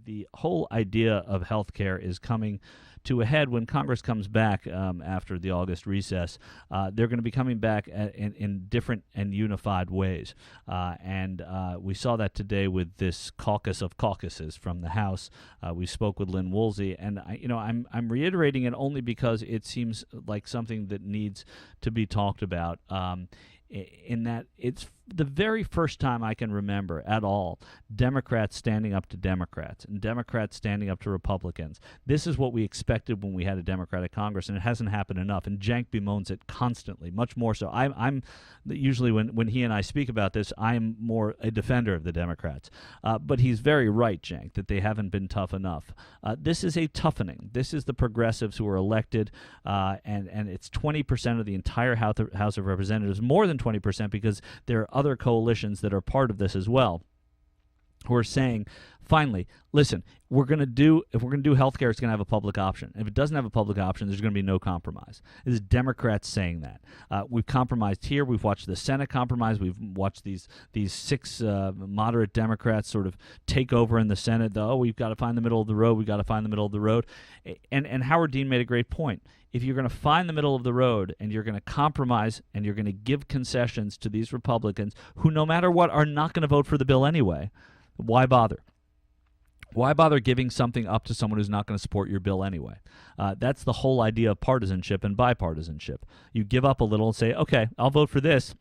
the whole idea of health care is coming to a head when Congress comes back after the August recess. They're going to be coming back in different and unified ways. And we saw that today with this caucus of caucuses from the House. We spoke with Lynn Woolsey, and I'm reiterating it only because it seems like something that needs to be talked about. In that it's the very first time I can remember at all Democrats standing up to Democrats and Democrats standing up to Republicans. This is what we expected when we had a Democratic Congress, and it hasn't happened enough. And Cenk bemoans it constantly, much more so. I'm usually when he and I speak about this, I'm more a defender of the Democrats. But he's very right, Cenk, that they haven't been tough enough. This is a toughening. This is the progressives who are elected, and it's 20% of the entire House of Representatives, more than 20%, because there are other coalitions that are part of this as well, who are saying, finally, listen, if we're going to do healthcare, it's going to have a public option. If it doesn't have a public option, there's going to be no compromise. This is Democrats saying that. We've compromised here. We've watched the Senate compromise. We've watched these six moderate Democrats sort of take over in the Senate. We've got to find the middle of the road. We've got to find the middle of the road. And Howard Dean made a great point. If you're going to find the middle of the road and you're going to compromise and you're going to give concessions to these Republicans who, no matter what, are not going to vote for the bill anyway, why bother? Why bother giving something up to someone who's not going to support your bill anyway? That's the whole idea of partisanship and bipartisanship. You give up a little and say, okay, I'll vote for this,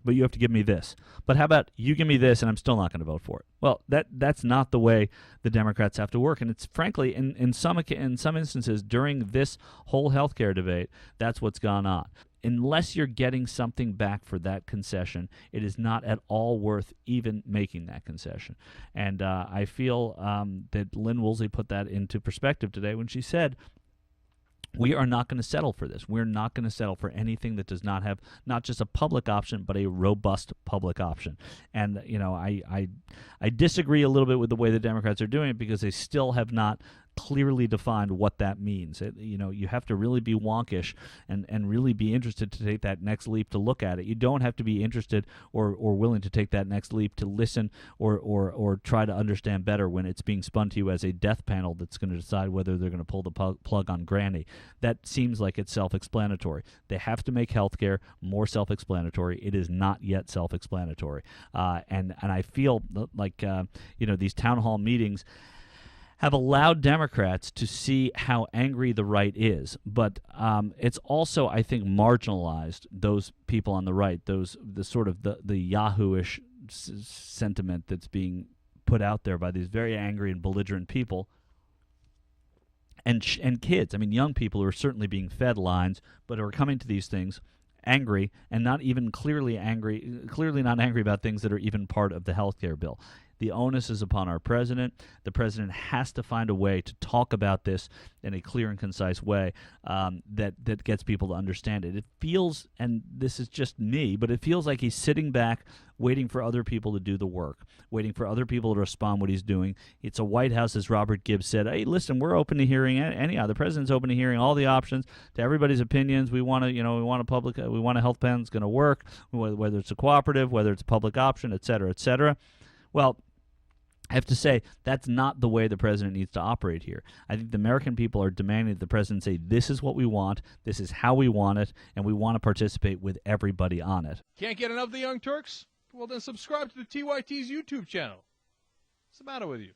but you have to give me this. But how about you give me this and I'm still not going to vote for it? Well, that's not the way the Democrats have to work. And it's frankly, in some instances during this whole healthcare debate, that's what's gone on. Unless you're getting something back for that concession, it is not at all worth even making that concession. And I feel that Lynn Woolsey put that into perspective today when she said, we are not going to settle for this. We're not going to settle for anything that does not have not just a public option, but a robust public option. And, I disagree a little bit with the way the Democrats are doing it because they still have not clearly defined what that means. You have to really be wonkish and really be interested to take that next leap to look at it. You don't have to be interested or willing to take that next leap to listen or try to understand better when it's being spun to you as a death panel that's going to decide whether they're going to pull the plug on Granny. That seems like it's self-explanatory. They have to make healthcare more self-explanatory. It is not yet self-explanatory. And I feel like these town hall meetings have allowed Democrats to see how angry the right is, but it's also, I think, marginalized those people on the right, the Yahoo-ish sentiment that's being put out there by these very angry and belligerent people, and kids. I mean, young people who are certainly being fed lines, but are coming to these things angry and not even clearly not angry about things that are even part of the healthcare bill. The onus is upon our president. The president has to find a way to talk about this in a clear and concise way that gets people to understand it. It feels, and this is just me, but it feels like he's sitting back waiting for other people to do the work, waiting for other people to respond what he's doing. It's a White House, as Robert Gibbs said, hey, listen, we're open to hearing anyhow. The president's open to hearing all the options, to everybody's opinions. We want a health plan that's going to work, whether it's a cooperative, whether it's a public option, et cetera, et cetera. Well, I have to say, that's not the way the president needs to operate here. I think the American people are demanding that the president say, this is what we want, this is how we want it, and we want to participate with everybody on it. Can't get enough of the Young Turks? Well, then subscribe to the TYT's YouTube channel. What's the matter with you?